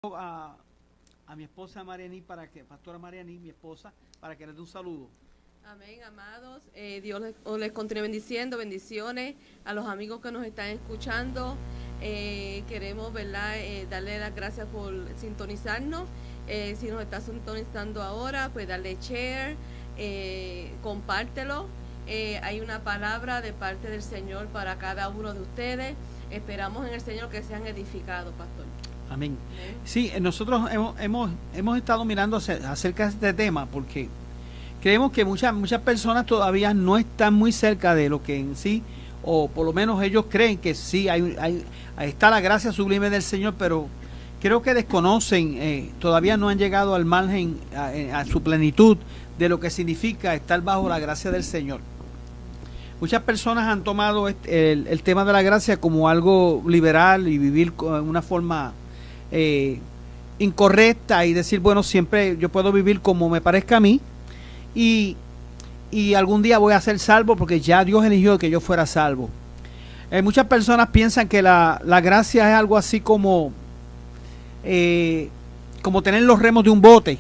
a mi esposa Marianí Pastora Marianí, mi esposa, para que les dé un saludo. Amén, amados. Dios les continúe bendiciendo, bendiciones a los amigos que nos están escuchando. Queremos, ¿verdad? Darle las gracias por sintonizarnos. Si nos está sintonizando ahora, pues darle share, compártelo. Hay una palabra de parte del Señor para cada uno de ustedes. Esperamos en el Señor que sean edificados, pastor. Amén. Sí, nosotros hemos estado mirando acerca de este tema porque creemos que muchas personas todavía no están muy cerca de lo que en sí, o por lo menos ellos creen que sí, está la gracia sublime del Señor, pero creo que desconocen, todavía no han llegado al margen, a su plenitud de lo que significa estar bajo la gracia del Señor. Muchas personas han tomado el tema de la gracia como algo liberal y vivir en una forma incorrecta y decir, bueno, siempre yo puedo vivir como me parezca a mí y algún día voy a ser salvo porque ya Dios eligió que yo fuera salvo. Muchas personas piensan que la gracia es algo así como tener los remos de un bote.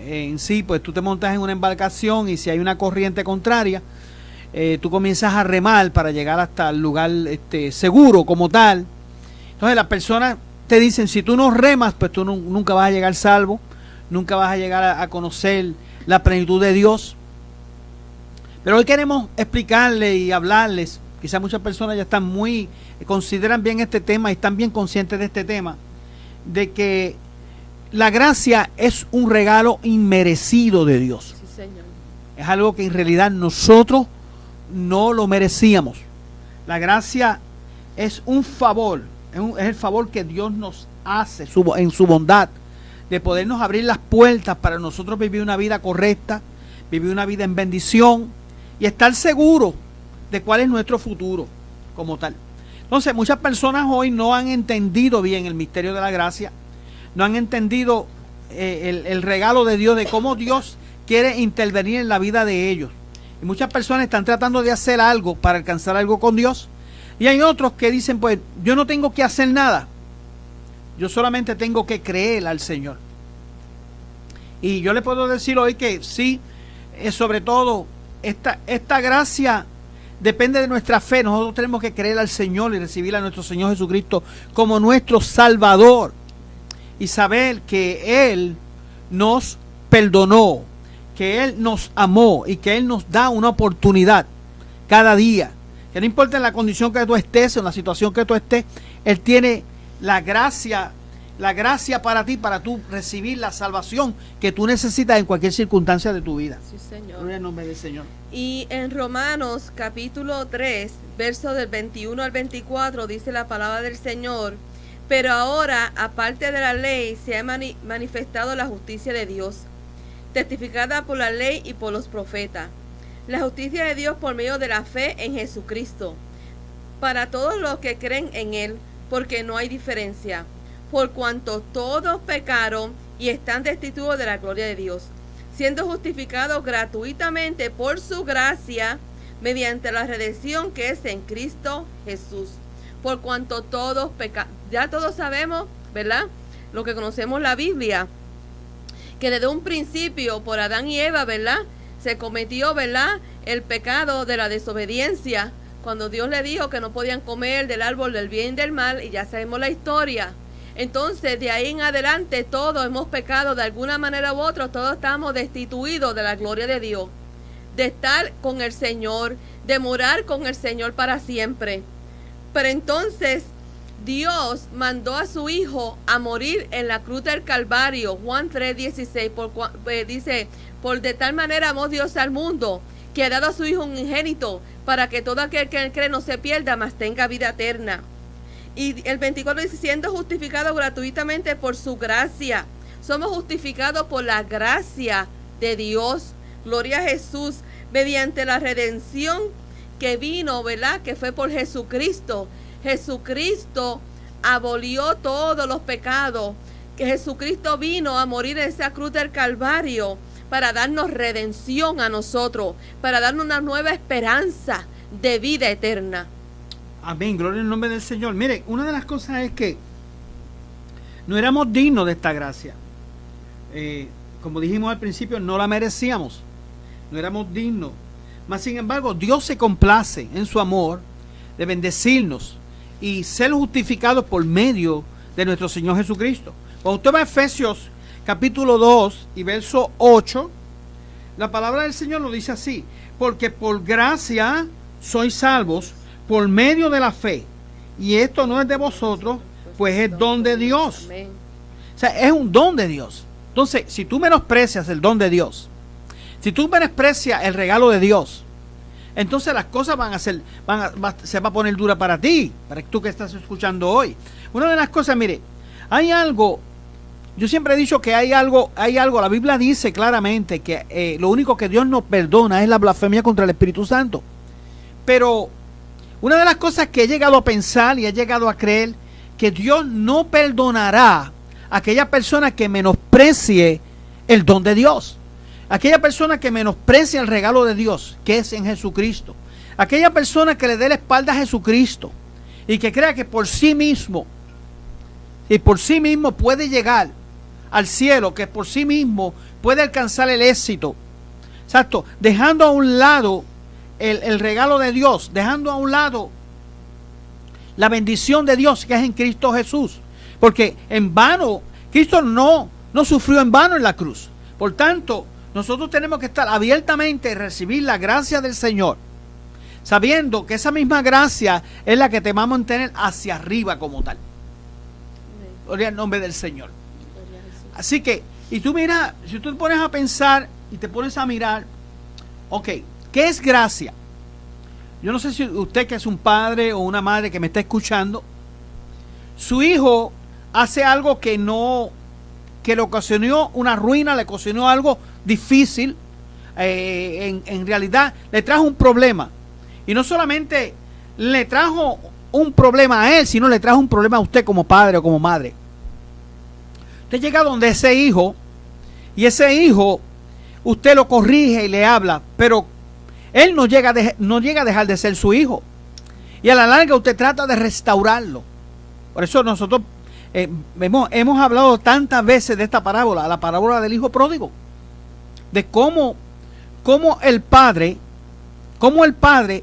En sí, pues tú te montas en una embarcación y si hay una corriente contraria, tú comienzas a remar para llegar hasta el lugar seguro como tal. Entonces las personas te dicen, si tú no remas, pues tú nunca vas a llegar salvo, nunca vas a llegar a conocer la plenitud de Dios. Pero hoy queremos explicarles y hablarles, quizás muchas personas ya están consideran bien este tema y están bien conscientes de este tema, de que la gracia es un regalo inmerecido de Dios. Sí, Señor. Es algo que en realidad nosotros no lo merecíamos. La gracia es un favor, es el favor que Dios nos hace en su bondad, de podernos abrir las puertas para nosotros vivir una vida correcta, vivir una vida en bendición y estar seguros de cuál es nuestro futuro como tal. Entonces, muchas personas hoy no han entendido bien el misterio de la gracia, no han entendido el regalo de Dios, de cómo Dios quiere intervenir en la vida de ellos. Y muchas personas están tratando de hacer algo para alcanzar algo con Dios. Y hay otros que dicen, pues, yo no tengo que hacer nada. Yo solamente tengo que creer al Señor. Y yo le puedo decir hoy que sí, sobre todo, esta gracia depende de nuestra fe. Nosotros tenemos que creer al Señor y recibir a nuestro Señor Jesucristo como nuestro Salvador. Y saber que Él nos perdonó, que Él nos amó y que Él nos da una oportunidad cada día. Que no importa en la condición que tú estés, en la situación que tú estés, Él tiene la gracia para ti, para tú recibir la salvación que tú necesitas en cualquier circunstancia de tu vida. Sí, Señor. Gloria al nombre del Señor. Y en Romanos capítulo 3, versos del 21 al 24, dice la palabra del Señor: pero ahora, aparte de la ley, se ha manifestado la justicia de Dios, testificada por la ley y por los profetas. La justicia de Dios por medio de la fe en Jesucristo, para todos los que creen en Él, porque no hay diferencia, por cuanto todos pecaron y están destituidos de la gloria de Dios, siendo justificados gratuitamente por su gracia, mediante la redención que es en Cristo Jesús. Por cuanto todos pecaron, ya todos sabemos, ¿verdad? Lo que conocemos la Biblia, que desde un principio por Adán y Eva, ¿verdad? Se cometió, ¿verdad? El pecado de la desobediencia, cuando Dios le dijo que no podían comer del árbol del bien y del mal, y ya sabemos la historia. Entonces, de ahí en adelante, todos hemos pecado de alguna manera u otra, todos estamos destituidos de la gloria de Dios, de estar con el Señor, de morar con el Señor para siempre. Pero entonces Dios mandó a su Hijo a morir en la cruz del Calvario. Juan 3:16 dice, por de tal manera amó Dios al mundo, que ha dado a su Hijo unigénito, para que todo aquel que cree no se pierda, mas tenga vida eterna. Y el 24 dice, siendo justificado gratuitamente por su gracia. Somos justificados por la gracia de Dios. Gloria a Jesús, mediante la redención que vino, ¿verdad? Que fue por Jesucristo. Jesucristo abolió todos los pecados. Que Jesucristo vino a morir en esa cruz del Calvario para darnos redención a nosotros, para darnos una nueva esperanza de vida eterna. Amén, gloria al nombre del Señor. Mire, una de las cosas es que No éramos dignos de esta gracia. Como dijimos al principio, no la merecíamos. No éramos dignos. Mas sin embargo, Dios se complace en su amor de bendecirnos y ser justificados por medio de nuestro Señor Jesucristo. Cuando usted va a Efesios capítulo 2 y verso 8, la palabra del Señor lo dice así: porque por gracia sois salvos por medio de la fe, y esto no es de vosotros, pues es don de Dios. Amén. O sea, es un don de Dios. Entonces, si tú menosprecias el don de Dios, si tú menosprecias el regalo de Dios, entonces las cosas se va a poner dura para ti, para tú que estás escuchando hoy. Una de las cosas, mire, hay algo, yo siempre he dicho que hay algo, la Biblia dice claramente que lo único que Dios no perdona es la blasfemia contra el Espíritu Santo. Pero una de las cosas que he llegado a pensar y he llegado a creer, que Dios no perdonará a aquella persona que menosprecie el don de Dios. Aquella persona que menosprecia el regalo de Dios, que es en Jesucristo. Aquella persona que le dé la espalda a Jesucristo y que crea que por sí mismo puede llegar al cielo, que por sí mismo puede alcanzar el éxito. Exacto, dejando a un lado el regalo de Dios, dejando a un lado la bendición de Dios que es en Cristo Jesús. Porque en vano, Cristo no sufrió en vano en la cruz. Por tanto, nosotros tenemos que estar abiertamente y recibir la gracia del Señor, sabiendo que esa misma gracia es la que te va a mantener hacia arriba como tal. Gloria al nombre del Señor. Así que, y tú mira, si tú te pones a pensar y te pones a mirar, ok, ¿qué es gracia? Yo no sé si usted, que es un padre o una madre que me está escuchando, su hijo hace algo que le ocasionó una ruina, le ocasionó algo difícil, en realidad le trajo un problema. Y no solamente le trajo un problema a él, sino le trajo un problema a usted como padre o como madre. Usted llega donde ese hijo, y ese hijo usted lo corrige y le habla, pero él no llega a dejar de ser su hijo. Y a la larga usted trata de restaurarlo. Por eso nosotros hemos hablado tantas veces de esta parábola, la parábola del hijo pródigo, de cómo el padre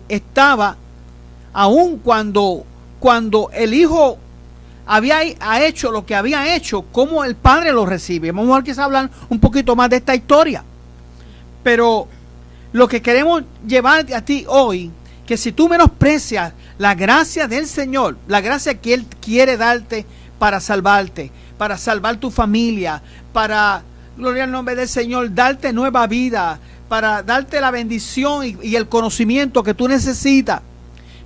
estaba, aun cuando el hijo ha hecho lo que había hecho, cómo el padre lo recibe. Vamos a ver, quizás hablar un poquito más de esta historia. Pero lo que queremos llevar a ti hoy, que si tú menosprecias la gracia del Señor, la gracia que Él quiere darte para salvarte, para salvar tu familia, para, gloria al nombre del Señor, darte nueva vida, para darte la bendición y el conocimiento que tú necesitas.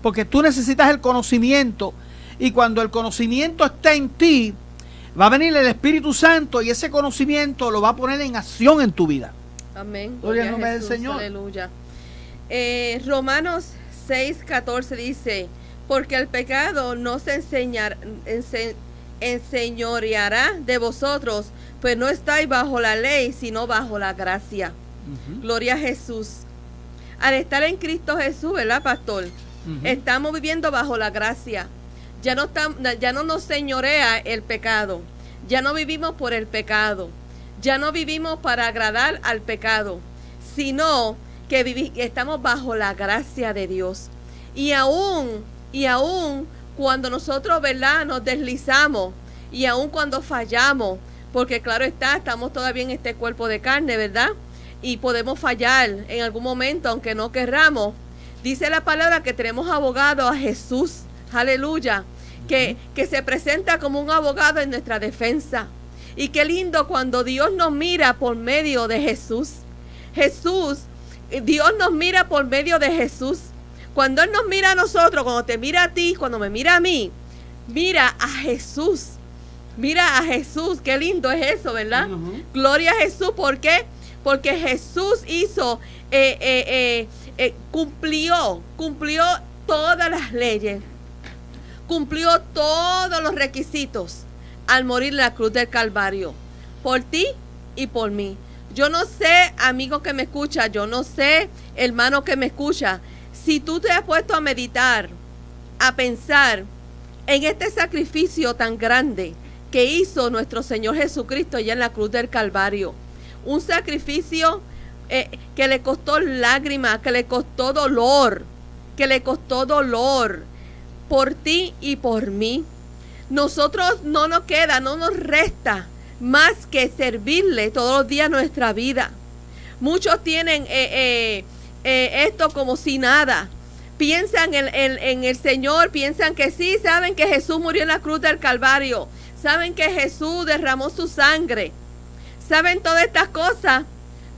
Porque tú necesitas el conocimiento, y cuando el conocimiento está en ti, va a venir el Espíritu Santo y ese conocimiento lo va a poner en acción en tu vida. Amén. Gloria al nombre del Señor. Aleluya. Romanos 6:14 dice: porque el pecado no se enseñoreará de vosotros, pues no estáis bajo la ley, sino bajo la gracia. Gloria a Jesús. Al estar en Cristo Jesús, ¿verdad, pastor? Estamos viviendo bajo la gracia. Ya no nos señorea el pecado. Ya no vivimos por el pecado. Ya no vivimos para agradar al pecado, sino que estamos bajo la gracia de Dios. Y aún cuando nosotros, ¿verdad?, nos deslizamos, y aún cuando fallamos, porque claro está, estamos todavía en este cuerpo de carne, ¿verdad? Y podemos fallar en algún momento, aunque no querramos. Dice la palabra que tenemos abogado a Jesús, aleluya, que se presenta como un abogado en nuestra defensa. Y qué lindo cuando Dios nos mira por medio de Jesús. Dios nos mira por medio de Jesús. Cuando Él nos mira a nosotros, cuando te mira a ti, cuando me mira a mí, mira a Jesús. Mira a Jesús, qué lindo es eso, ¿verdad? Gloria a Jesús, ¿por qué? Porque Jesús cumplió todas las leyes, cumplió todos los requisitos al morir en la cruz del Calvario, por ti y por mí. Yo no sé, amigo que me escucha, yo no sé, hermano que me escucha, si tú te has puesto a meditar, a pensar en este sacrificio tan grande que hizo nuestro Señor Jesucristo allá en la cruz del Calvario. Un sacrificio que le costó lágrimas, que le costó dolor, por ti y por mí. Nosotros no nos resta más que servirle todos los días nuestra vida. Muchos tienen esto como si nada. Piensan en el Señor, piensan que sí, saben que Jesús murió en la cruz del Calvario, saben que Jesús derramó su sangre, saben todas estas cosas,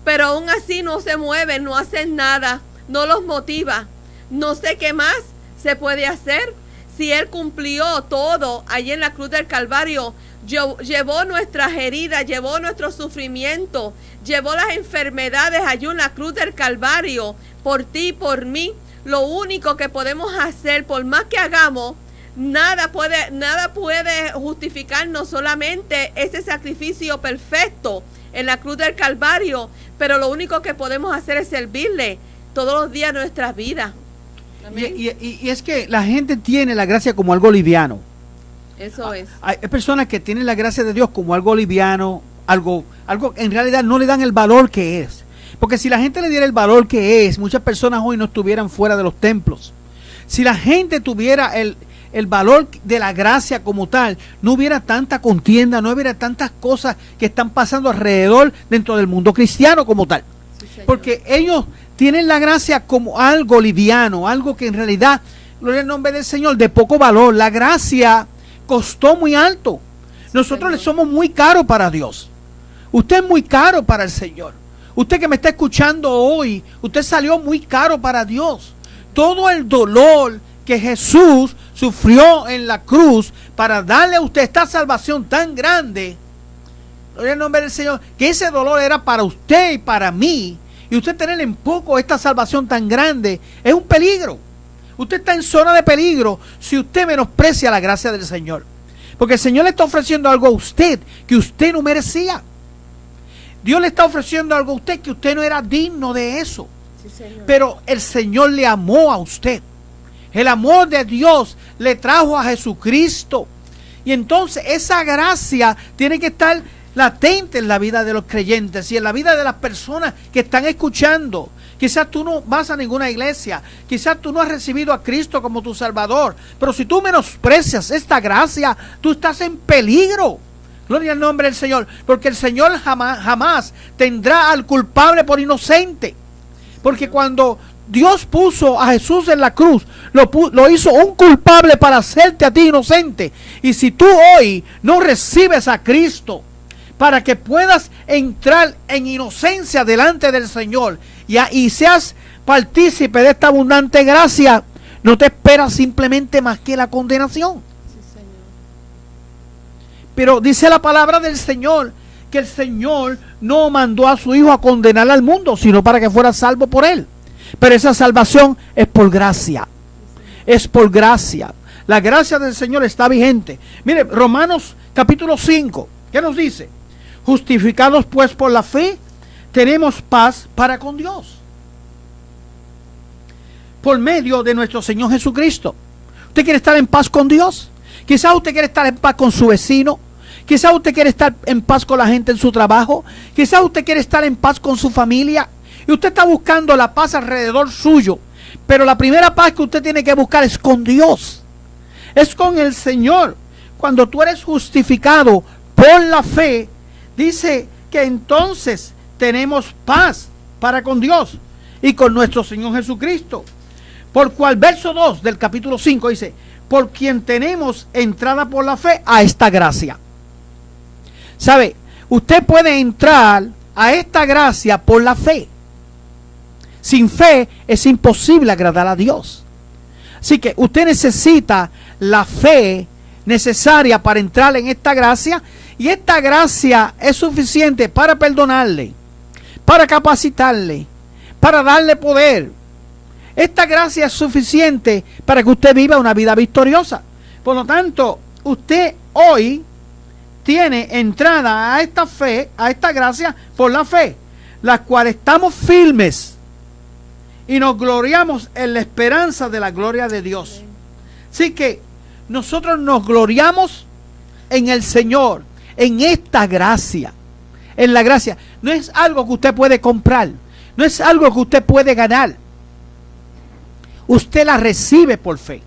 pero aún así no se mueven, no hacen nada, no los motiva. No sé qué más se puede hacer si Él cumplió todo allí en la cruz del Calvario. Llevó nuestras heridas, llevó nuestro sufrimiento, llevó las enfermedades allí en la cruz del Calvario, por ti y por mí. Lo único que podemos hacer, por más que hagamos, nada puede justificarnos, solamente ese sacrificio perfecto en la cruz del Calvario, pero lo único que podemos hacer es servirle todos los días de nuestras vidas. Y es que la gente tiene la gracia como algo liviano. Eso es. Hay personas que tienen la gracia de Dios como algo liviano, algo en realidad no le dan el valor que es. Porque si la gente le diera el valor que es, muchas personas hoy no estuvieran fuera de los templos. Si la gente tuviera el valor de la gracia como tal, no hubiera tanta contienda, no hubiera tantas cosas que están pasando alrededor dentro del mundo cristiano como tal. Sí, porque ellos tienen la gracia como algo liviano, algo que en realidad, gloria al nombre del Señor, de poco valor. La gracia costó muy alto. Nosotros le somos muy caros para Dios. Usted es muy caro para el Señor. Usted que me está escuchando hoy, usted salió muy caro para Dios. Todo el dolor que Jesús sufrió en la cruz para darle a usted esta salvación tan grande, gloria al nombre del Señor, que ese dolor era para usted y para mí, y usted tener en poco esta salvación tan grande, es un peligro. Usted está en zona de peligro si usted menosprecia la gracia del Señor. Porque el Señor le está ofreciendo algo a usted que usted no merecía. Dios le está ofreciendo algo a usted que usted no era digno de eso. Sí, Señor. Pero el Señor le amó a usted. El amor de Dios le trajo a Jesucristo. Y entonces esa gracia tiene que estar latente en la vida de los creyentes y en la vida de las personas que están escuchando. Quizás tú no vas a ninguna iglesia, quizás tú no has recibido a Cristo como tu Salvador, pero si tú menosprecias esta gracia, tú estás en peligro. Gloria al nombre del Señor, porque el Señor jamás tendrá al culpable por inocente. Porque cuando Dios puso a Jesús en la cruz, lo hizo un culpable para hacerte a ti inocente. Y si tú hoy no recibes a Cristo para que puedas entrar en inocencia delante del Señor y seas partícipe de esta abundante gracia, no te esperas simplemente más que la condenación. Pero dice la palabra del Señor que el Señor no mandó a su Hijo a condenar al mundo, sino para que fuera salvo por él. Pero esa salvación es por gracia. Es por gracia. La gracia del Señor está vigente. Mire, Romanos capítulo 5, ¿qué nos dice? Justificados pues por la fe, tenemos paz para con Dios. Por medio de nuestro Señor Jesucristo. ¿Usted quiere estar en paz con Dios? Quizás usted quiere estar en paz con su vecino. Quizás usted quiere estar en paz con la gente en su trabajo. Quizás usted quiere estar en paz con su familia. Y usted está buscando la paz alrededor suyo. Pero la primera paz que usted tiene que buscar es con Dios. Es con el Señor. Cuando tú eres justificado por la fe, dice que entonces tenemos paz para con Dios y con nuestro Señor Jesucristo. Por cual verso 2 del capítulo 5 dice, por quien tenemos entrada por la fe a esta gracia. ¿Sabe? Usted puede entrar a esta gracia por la fe. Sin fe es imposible agradar a Dios. Así que usted necesita la fe necesaria para entrar en esta gracia. Y esta gracia es suficiente para perdonarle, para capacitarle, para darle poder. Esta gracia es suficiente para que usted viva una vida victoriosa. Por lo tanto, usted hoy tiene entrada a esta fe, a esta gracia por la fe, la cual estamos firmes y nos gloriamos en la esperanza de la gloria de Dios. Así que nosotros nos gloriamos en el Señor, en esta gracia, en la gracia. No es algo que usted puede comprar, no es algo que usted puede ganar. Usted la recibe por fe,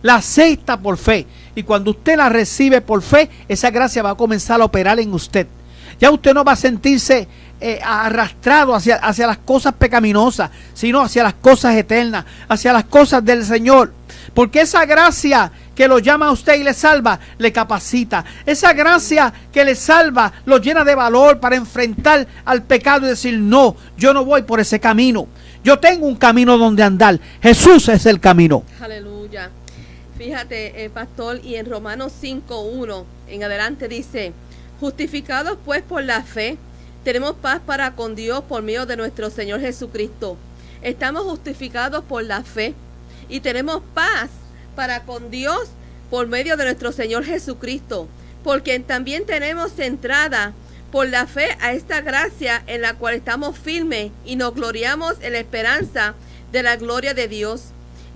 la acepta por fe, y cuando usted la recibe por fe, esa gracia va a comenzar a operar en usted. Ya usted no va a sentirse arrastrado hacia las cosas pecaminosas, sino hacia las cosas eternas, hacia las cosas del Señor. Porque esa gracia que lo llama a usted y le salva, le capacita. Esa gracia que le salva, lo llena de valor para enfrentar al pecado y decir, no, yo no voy por ese camino. Yo tengo un camino donde andar. Jesús es el camino. Aleluya. Fíjate, pastor, y en Romanos 5:1 en adelante dice, justificados pues por la fe, tenemos paz para con Dios por medio de nuestro Señor Jesucristo. Estamos justificados por la fe y tenemos paz para con Dios por medio de nuestro Señor Jesucristo, porque también tenemos entrada por la fe a esta gracia en la cual estamos firmes y nos gloriamos en la esperanza de la gloria de Dios.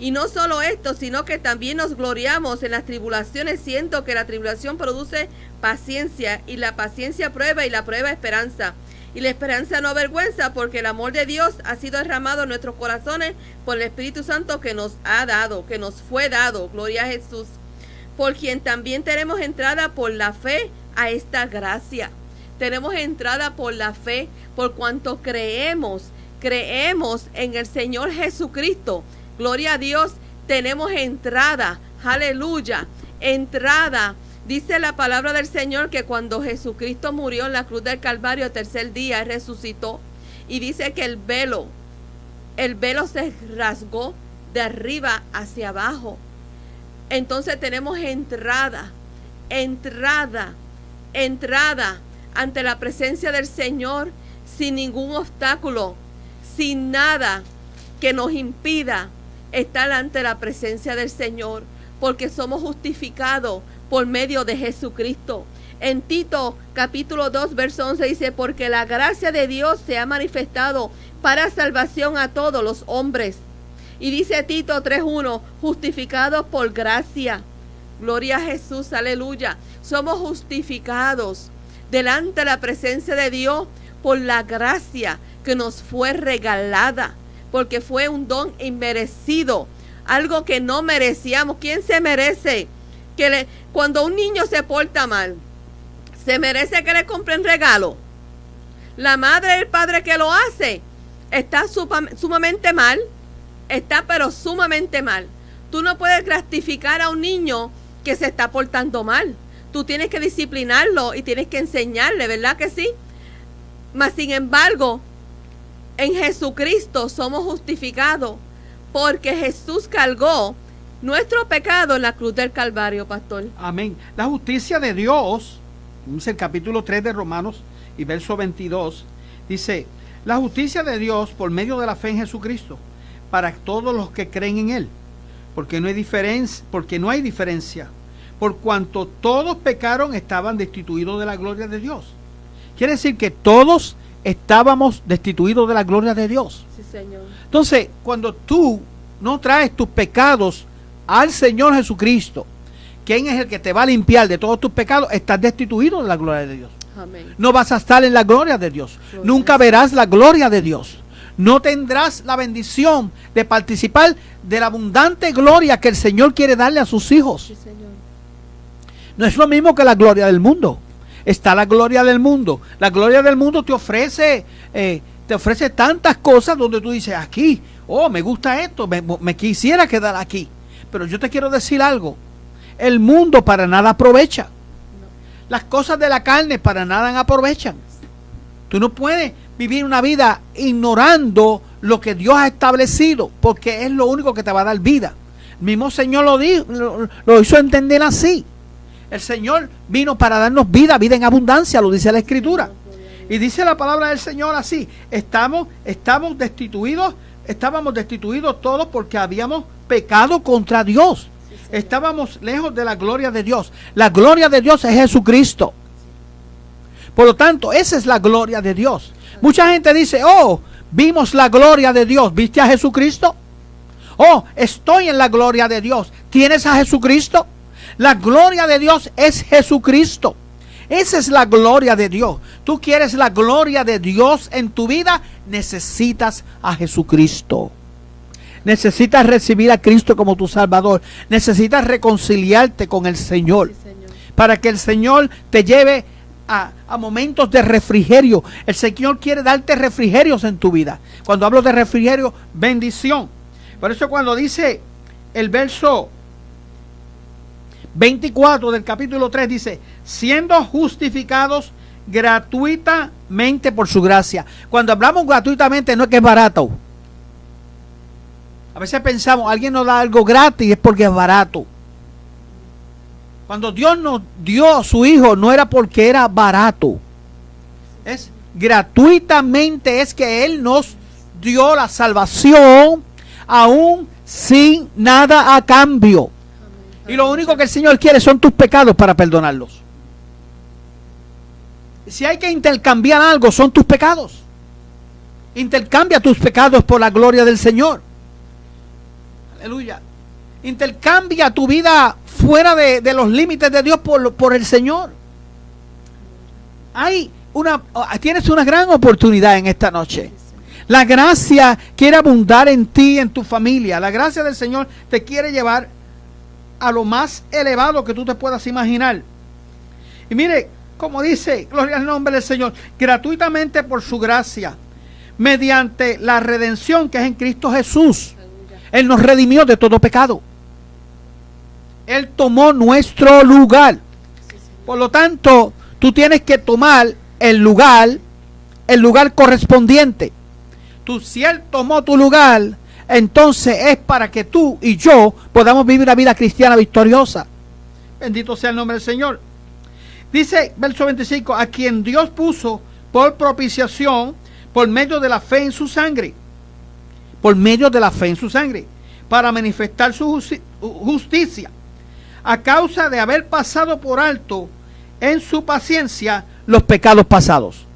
Y no solo esto, sino que también nos gloriamos en las tribulaciones, siendo que la tribulación produce paciencia, y la paciencia prueba, y la prueba esperanza. Y la esperanza no avergüenza, porque el amor de Dios ha sido derramado en nuestros corazones por el Espíritu Santo que nos ha dado, que nos fue dado. Gloria a Jesús. Por quien también tenemos entrada por la fe a esta gracia. Tenemos entrada por la fe, por cuanto creemos en el Señor Jesucristo. Gloria a Dios, tenemos entrada, aleluya, entrada. Dice la palabra del Señor que cuando Jesucristo murió en la cruz del Calvario, el tercer día, resucitó. Y dice que el velo se rasgó de arriba hacia abajo. Entonces tenemos entrada ante la presencia del Señor, sin ningún obstáculo, sin nada que nos impida estar ante la presencia del Señor, porque somos justificados por medio de Jesucristo. En Tito capítulo 2 verso 11 dice, porque la gracia de Dios se ha manifestado para salvación a todos los hombres. Y dice Tito 3:1, justificados por gracia. Gloria a Jesús, aleluya. Somos justificados delante de la presencia de Dios por la gracia que nos fue regalada, porque fue un don inmerecido, algo que no merecíamos. ¿Quién se merece cuando un niño se porta mal, se merece que le compren regalo? La madre y el padre que lo hace está sumamente mal, pero sumamente mal. Tú no puedes gratificar a un niño que se está portando mal. Tú tienes que disciplinarlo y tienes que enseñarle, ¿verdad que sí? Mas sin embargo, en Jesucristo somos justificados porque Jesús cargó nuestro pecado en la cruz del Calvario, pastor. Amén. La justicia de Dios, dice el capítulo 3 de Romanos y verso 22, dice, la justicia de Dios por medio de la fe en Jesucristo, para todos los que creen en Él, porque no hay diferencia, por cuanto todos pecaron, estaban destituidos de la gloria de Dios. Quiere decir que todos estábamos destituidos de la gloria de Dios. Sí, Señor. Entonces, cuando tú no traes tus pecados al Señor Jesucristo, ¿quién es el que te va a limpiar de todos tus pecados? Estás destituido de la gloria de Dios. Amén. No vas a estar en la gloria de Dios. Gloria. Nunca verás la gloria de Dios. No tendrás la bendición de participar de la abundante gloria que el Señor quiere darle a sus hijos. Sí, Señor. No es lo mismo que la gloria del mundo. Está la gloria del mundo. La gloria del mundo te ofrece tantas cosas donde tú dices, aquí, me gusta esto, me quisiera quedar aquí. Pero yo te quiero decir algo. El mundo para nada aprovecha. No. Las cosas de la carne para nada aprovechan. Tú no puedes vivir una vida ignorando lo que Dios ha establecido, porque es lo único que te va a dar vida. El mismo Señor lo hizo entender así. El Señor vino para darnos vida en abundancia, lo dice la Escritura. Y dice la palabra del Señor así, estábamos destituidos todos porque habíamos pecado contra Dios. Sí, estábamos lejos de la gloria de Dios. La gloria de Dios es Jesucristo. Por lo tanto, esa es la gloria de Dios. Mucha gente dice, vimos la gloria de Dios. ¿Viste a Jesucristo? Estoy en la gloria de Dios. ¿Tienes a Jesucristo? La gloria de Dios es Jesucristo. Esa es la gloria de Dios. Tú quieres la gloria de Dios en tu vida, necesitas a Jesucristo. Necesitas recibir a Cristo como tu Salvador. Necesitas reconciliarte con el Señor. Sí, Señor. Para que el Señor te lleve a momentos de refrigerio. El Señor quiere darte refrigerios en tu vida. Cuando hablo de refrigerio, bendición. Por eso cuando dice el verso 24 del capítulo 3, dice, siendo justificados gratuitamente por su gracia. Cuando hablamos gratuitamente no es que es barato. A veces pensamos, alguien nos da algo gratis, es porque es barato. Cuando Dios nos dio a su Hijo, no era porque era barato. Es gratuitamente, es que Él nos dio la salvación, aún sin nada a cambio. Y lo único que el Señor quiere son tus pecados para perdonarlos. Si hay que intercambiar algo, son tus pecados. Intercambia tus pecados por la gloria del Señor. Aleluya. Intercambia tu vida fuera de los límites de Dios por el Señor. Tienes una gran oportunidad en esta noche. La gracia quiere abundar en ti y en tu familia. La gracia del Señor te quiere llevar a lo más elevado que tú te puedas imaginar. Y mire, como dice, gloria al nombre del Señor, gratuitamente por su gracia, mediante la redención que es en Cristo Jesús. Él nos redimió de todo pecado. Él tomó nuestro lugar. Por lo tanto, tú tienes que tomar el lugar correspondiente. Si Él tomó tu lugar, entonces es para que tú y yo podamos vivir una vida cristiana victoriosa. Bendito sea el nombre del Señor. Dice, verso 25, a quien Dios puso por propiciación por medio de la fe en su sangre. Por medio de la fe en su sangre. Para manifestar su justicia. A causa de haber pasado por alto en su paciencia los pecados pasados.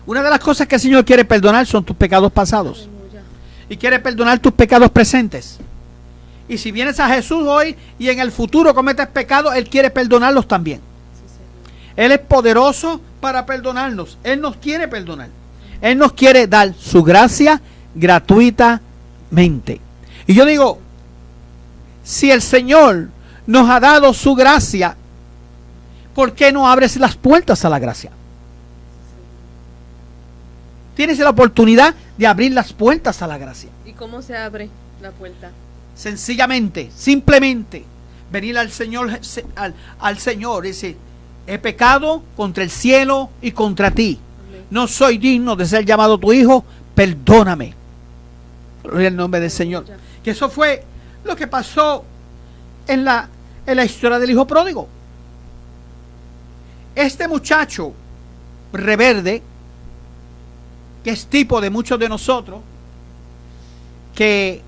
Una de las cosas que el Señor quiere perdonar son tus pecados pasados. Y quiere perdonar tus pecados presentes. Y si vienes a Jesús hoy y en el futuro cometes pecados, Él quiere perdonarlos también. Él es poderoso para perdonarnos. Él nos quiere perdonar. Él nos quiere dar su gracia gratuitamente. Y yo digo, si el Señor nos ha dado su gracia, ¿por qué no abres las puertas a la gracia? Tienes la oportunidad de abrir las puertas a la gracia. ¿Y cómo se abre la puerta? Sencillamente, simplemente, venir al Señor, al Señor y decir, he pecado contra el cielo y contra ti. Amén. No soy digno de ser llamado tu hijo, perdóname. Gloria al nombre del Señor. Que eso fue lo que pasó en la historia del hijo pródigo. Este muchacho reverde, que es tipo de muchos de nosotros, que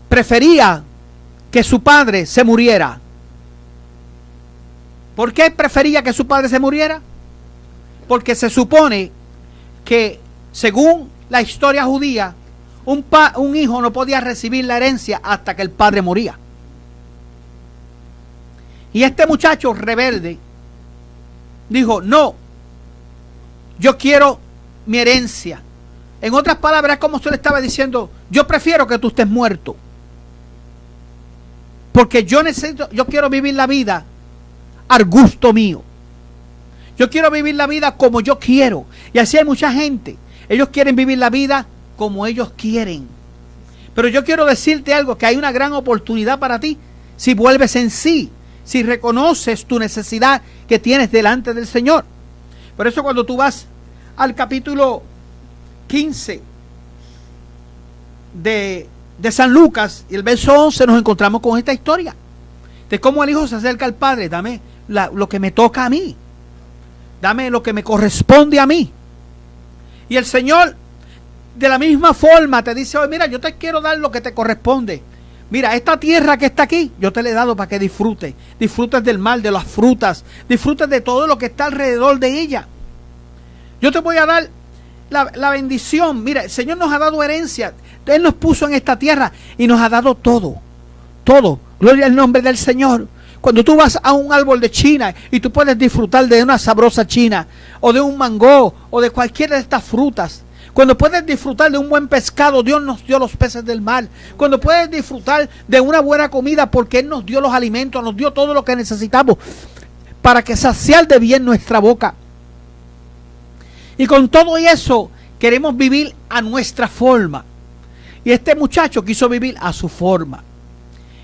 prefería que su padre se muriera. ¿Por qué prefería que su padre se muriera? Porque se supone que, según la historia judía, un hijo no podía recibir la herencia hasta que el padre moría. Y este muchacho rebelde dijo, no, yo quiero mi herencia. En otras palabras, como usted le estaba diciendo, yo prefiero que tú estés muerto. Porque yo quiero vivir la vida al gusto mío. Yo quiero vivir la vida como yo quiero. Y así hay mucha gente. Ellos quieren vivir la vida como ellos quieren. Pero yo quiero decirte algo, que hay una gran oportunidad para ti si vuelves en sí, si reconoces tu necesidad que tienes delante del Señor. Por eso cuando tú vas al capítulo 15 de San Lucas y el verso 11, nos encontramos con esta historia de cómo el hijo se acerca al padre. Dame lo que me toca a mí, dame lo que me corresponde a mí. Y el Señor de la misma forma te dice, oye, mira, yo te quiero dar lo que te corresponde. Mira, esta tierra que está aquí, yo te la he dado para que disfrutes del mar, de las frutas, disfrutes de todo lo que está alrededor de ella. Yo te voy a dar la bendición. Mira, el Señor nos ha dado herencia. Él nos puso en esta tierra y nos ha dado todo Gloria al nombre del Señor. Cuando tú vas a un árbol de China y tú puedes disfrutar de una sabrosa china o de un mango o de cualquiera de estas frutas. Cuando puedes disfrutar de un buen pescado, Dios nos dio los peces del mar. Cuando puedes disfrutar de una buena comida porque Él nos dio los alimentos, nos dio todo lo que necesitamos para que saciar de bien nuestra boca. Y con todo eso queremos vivir a nuestra forma. Y este muchacho quiso vivir a su forma.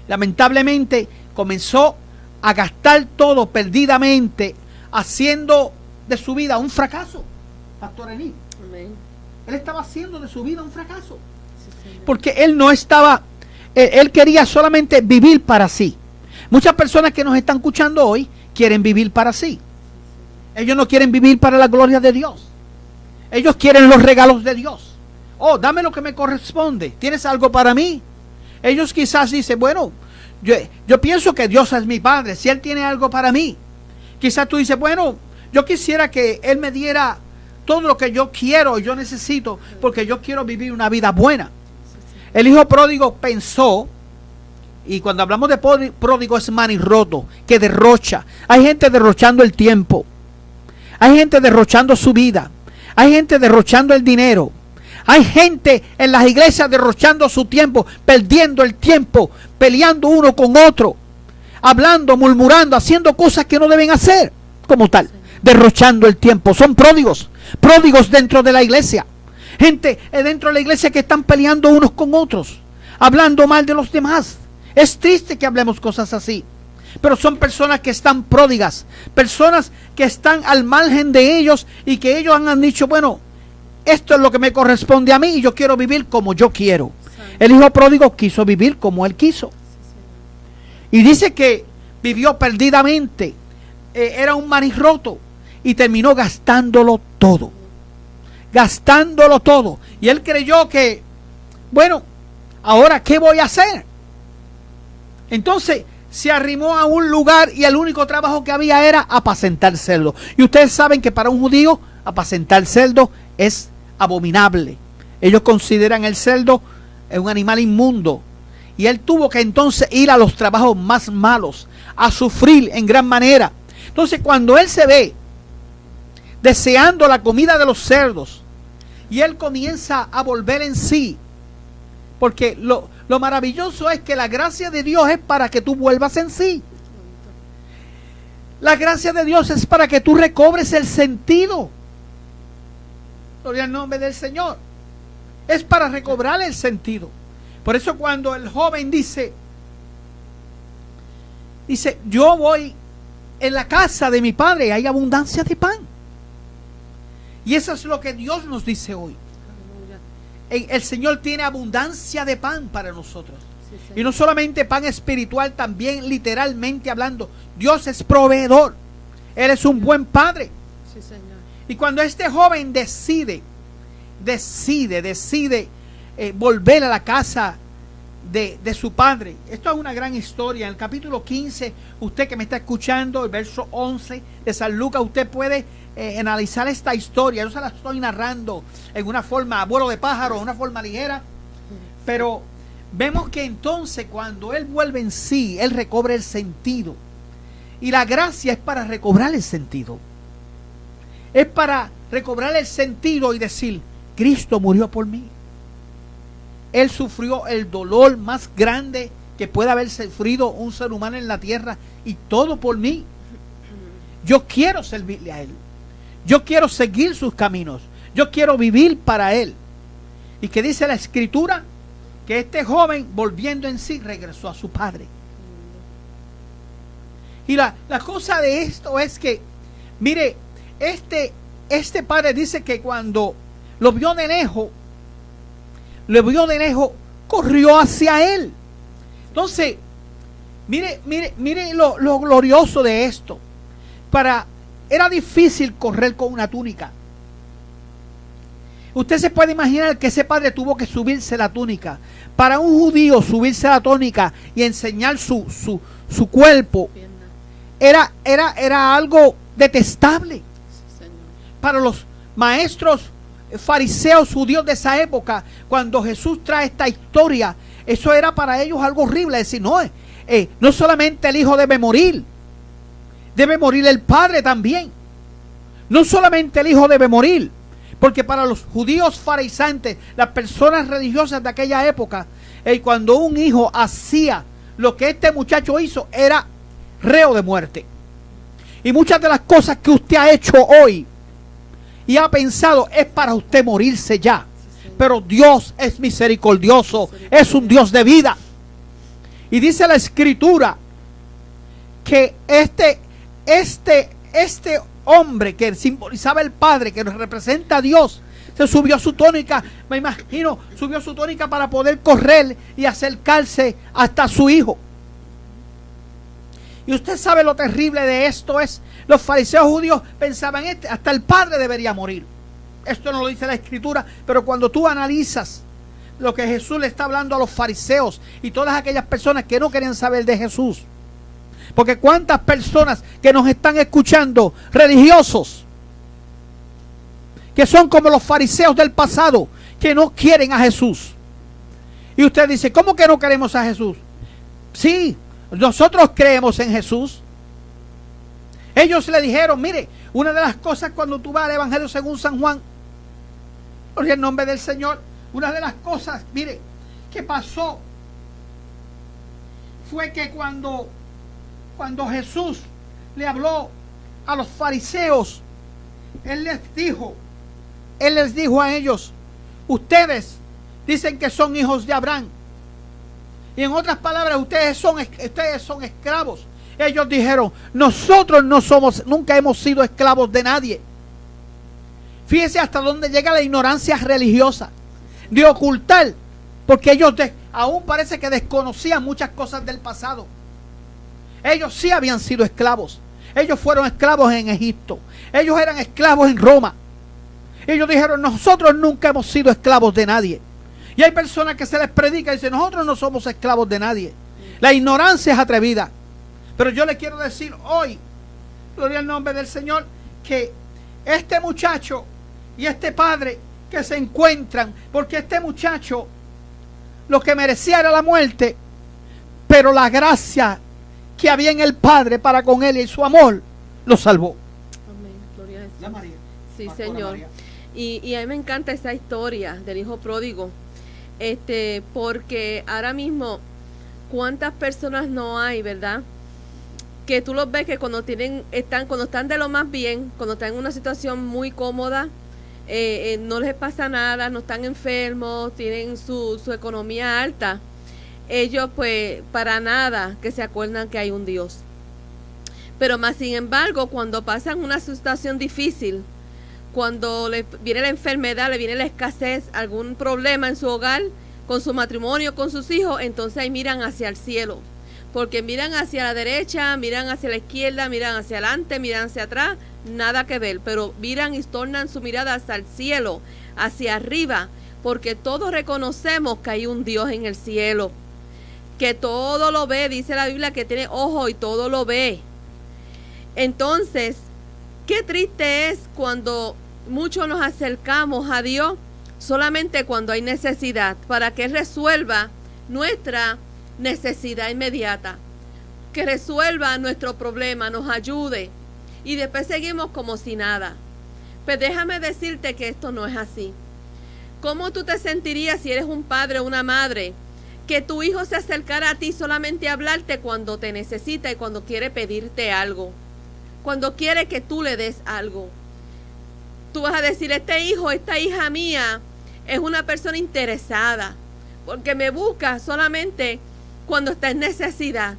Lamentablemente comenzó a gastar todo perdidamente, haciendo de su vida un fracaso. Pastor Ení. Amén. Él estaba haciendo de su vida un fracaso. Sí, porque él no estaba, él quería solamente vivir para sí. Muchas personas que nos están escuchando hoy quieren vivir para sí. Ellos no quieren vivir para la gloria de Dios. Ellos quieren los regalos de Dios. Oh, dame lo que me corresponde. ¿Tienes algo para mí? Ellos quizás dicen, bueno, yo pienso que Dios es mi Padre. Si Él tiene algo para mí. Quizás tú dices, bueno, yo quisiera que Él me diera todo lo que yo quiero y yo necesito, porque yo quiero vivir una vida buena. El hijo pródigo pensó, y cuando hablamos de pródigo es manirroto, que derrocha. Hay gente derrochando el tiempo. Hay gente derrochando su vida. Hay gente derrochando el dinero. Hay gente en las iglesias derrochando su tiempo, perdiendo el tiempo, peleando uno con otro, hablando, murmurando, haciendo cosas que no deben hacer, como tal, derrochando el tiempo. Son pródigos dentro de la iglesia. Gente dentro de la iglesia que están peleando unos con otros, hablando mal de los demás. Es triste que hablemos cosas así, pero son personas que están pródigas, personas que están al margen de ellos y que ellos han dicho, bueno, esto es lo que me corresponde a mí y yo quiero vivir como yo quiero. El hijo pródigo quiso vivir como él quiso. Y dice que vivió perdidamente. Era un manirroto y terminó gastándolo todo. Gastándolo todo. Y él creyó que, bueno, ahora ¿qué voy a hacer? Entonces se arrimó a un lugar y el único trabajo que había era apacentar cerdo. Y ustedes saben que para un judío apacentar cerdo es abominable. Ellos consideran el cerdo un animal inmundo. Y él tuvo que entonces ir a los trabajos más malos, a sufrir en gran manera. Entonces cuando él se ve deseando la comida de los cerdos y él comienza a volver en sí, porque lo maravilloso es que la gracia de Dios es para que tú vuelvas en sí. La gracia de Dios es para que tú recobres el sentido. Gloria al nombre del Señor. Es para recobrar el sentido. Por eso cuando el joven dice, yo voy en la casa de mi padre y hay abundancia de pan. Y eso es lo que Dios nos dice hoy. El Señor tiene abundancia de pan para nosotros. Sí, y no solamente pan espiritual, también literalmente hablando. Dios es proveedor. Él es un buen padre. Sí, Señor. Y cuando este joven decide volver a la casa de su padre. Esto es una gran historia. En el capítulo 15, usted que me está escuchando, el verso 11 de San Lucas, usted puede analizar esta historia. Yo se la estoy narrando en una forma, a vuelo de pájaro, una forma ligera. Pero vemos que entonces cuando él vuelve en sí, él recobra el sentido. Y la gracia es para recobrar el sentido. Es para recobrar el sentido y decir, Cristo murió por mí. Él sufrió el dolor más grande que puede haber sufrido un ser humano en la tierra, y todo por mí. Yo quiero servirle a Él. Yo quiero seguir sus caminos. Yo quiero vivir para Él. Y que dice la Escritura que este joven, volviendo en sí, regresó a su padre. Y la cosa de esto es que, mire, este padre dice que cuando lo vio de lejos, corrió hacia él. Entonces, mire lo glorioso de esto. Era difícil correr con una túnica. Usted se puede imaginar que ese padre tuvo que subirse la túnica. Para un judío subirse la túnica y enseñar su cuerpo era algo detestable. Para los maestros fariseos judíos de esa época, cuando Jesús trae esta historia, eso era para ellos algo horrible. Es decir, no, no solamente el hijo debe morir el padre también. No solamente el hijo debe morir, porque para los judíos fariseantes, las personas religiosas de aquella época, cuando un hijo hacía lo que este muchacho hizo, era reo de muerte. Y muchas de las cosas que usted ha hecho hoy y ha pensado es para usted morirse ya. Pero Dios es misericordioso, es un Dios de vida. Y dice la Escritura que este hombre que simbolizaba el Padre, que representa a Dios, se subió a su túnica, me imagino, subió a su túnica para poder correr y acercarse hasta su hijo. Y usted sabe lo terrible de esto es, los fariseos judíos pensaban, hasta el Padre debería morir. Esto no lo dice la Escritura, pero cuando tú analizas lo que Jesús le está hablando a los fariseos y todas aquellas personas que no querían saber de Jesús, porque cuántas personas que nos están escuchando, religiosos, que son como los fariseos del pasado, que no quieren a Jesús. Y usted dice, ¿cómo que no queremos a Jesús? Sí, nosotros creemos en Jesús. Ellos le dijeron, mire, una de las cosas cuando tú vas al Evangelio según San Juan, por el nombre del Señor, una de las cosas, mire, que pasó fue que cuando Jesús le habló a los fariseos, Él les dijo a ellos, ustedes dicen que son hijos de Abraham. Y en otras palabras, ustedes son esclavos. Ellos dijeron, nosotros nunca hemos sido esclavos de nadie. Fíjense hasta dónde llega la ignorancia religiosa, de ocultar, porque ellos aún parece que desconocían muchas cosas del pasado. Ellos sí habían sido esclavos. Ellos fueron esclavos en Egipto. Ellos eran esclavos en Roma. Ellos dijeron, nosotros nunca hemos sido esclavos de nadie. Y hay personas que se les predica y dicen, nosotros no somos esclavos de nadie. La ignorancia es atrevida. Pero yo le quiero decir hoy, gloria al nombre del Señor, que este muchacho y este padre que se encuentran, porque este muchacho lo que merecía era la muerte, pero la gracia que había en el Padre para con él y su amor lo salvó. Amén, gloria a Jesús. La María. Sí, Pastora Señor. María. Y a mí me encanta esa historia del hijo pródigo, porque ahora mismo cuántas personas no hay, ¿verdad? Que tú los ves que cuando están de lo más bien, cuando están en una situación muy cómoda, no les pasa nada, no están enfermos, tienen su economía alta, ellos pues para nada que se acuerdan que hay un Dios. Pero más sin embargo, cuando pasan una situación difícil, cuando le viene la enfermedad, le viene la escasez, algún problema en su hogar, con su matrimonio, con sus hijos, entonces ahí miran hacia el cielo. Porque miran hacia la derecha, miran hacia la izquierda, miran hacia adelante, miran hacia atrás, nada que ver, pero miran y tornan su mirada hacia el cielo, hacia arriba, porque todos reconocemos que hay un Dios en el cielo, que todo lo ve, dice la Biblia que tiene ojo y todo lo ve. Entonces, qué triste es cuando muchos nos acercamos a Dios solamente cuando hay necesidad, para que Él resuelva nuestra necesidad inmediata, que resuelva nuestro problema, nos ayude, y después seguimos como si nada. Pues déjame decirte que esto no es así. ¿Cómo tú te sentirías si eres un padre o una madre, que tu hijo se acercara a ti solamente a hablarte cuando te necesita y cuando quiere pedirte algo, cuando quiere que tú le des algo? Tú vas a decir, este hijo, esta hija mía es una persona interesada, porque me busca solamente cuando está en necesidad.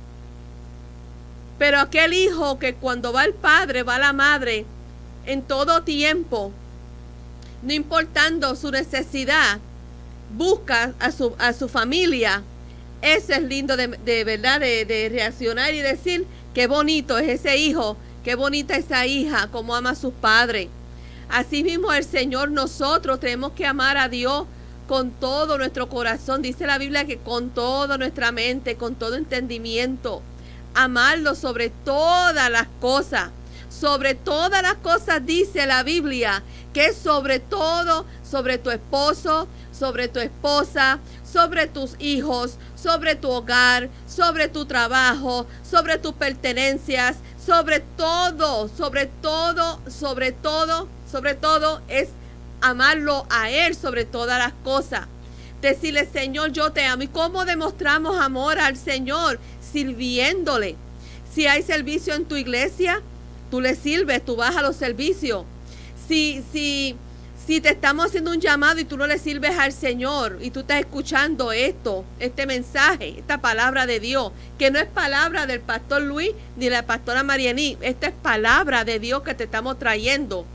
Pero aquel hijo que cuando va el padre, va la madre, en todo tiempo, no importando su necesidad, busca a su familia, eso es lindo de verdad, de reaccionar y decir, qué bonito es ese hijo, qué bonita esa hija, cómo ama a sus padres. Así mismo el Señor, nosotros tenemos que amar a Dios con todo nuestro corazón. Dice la Biblia que con toda nuestra mente, con todo entendimiento, amarlo sobre todas las cosas. Sobre todas las cosas dice la Biblia que es sobre todo, sobre tu esposo, sobre tu esposa, sobre tus hijos, sobre tu hogar, sobre tu trabajo, sobre tus pertenencias, sobre todo es amarlo a Él sobre todas las cosas. Decirle, Señor, yo te amo. ¿Y cómo demostramos amor al Señor? Sirviéndole. Si hay servicio en tu iglesia, tú le sirves, tú vas a los servicios. Si te estamos haciendo un llamado y tú no le sirves al Señor y tú estás escuchando este mensaje, esta palabra de Dios, que no es palabra del pastor Luis ni la pastora Marianí, esta es palabra de Dios que te estamos trayendo.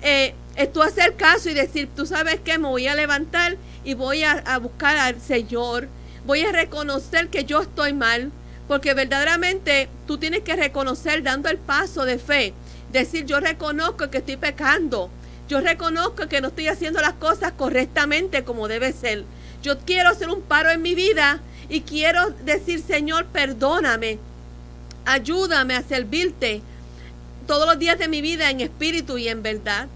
Es tú hacer caso y decir, tú sabes qué, me voy a levantar y voy a buscar al Señor, voy a reconocer que yo estoy mal, porque verdaderamente tú tienes que reconocer dando el paso de fe, decir, yo reconozco que estoy pecando, yo reconozco que no estoy haciendo las cosas correctamente como debe ser, yo quiero hacer un paro en mi vida y quiero decir, Señor, perdóname, ayúdame a servirte todos los días de mi vida en espíritu y en verdad.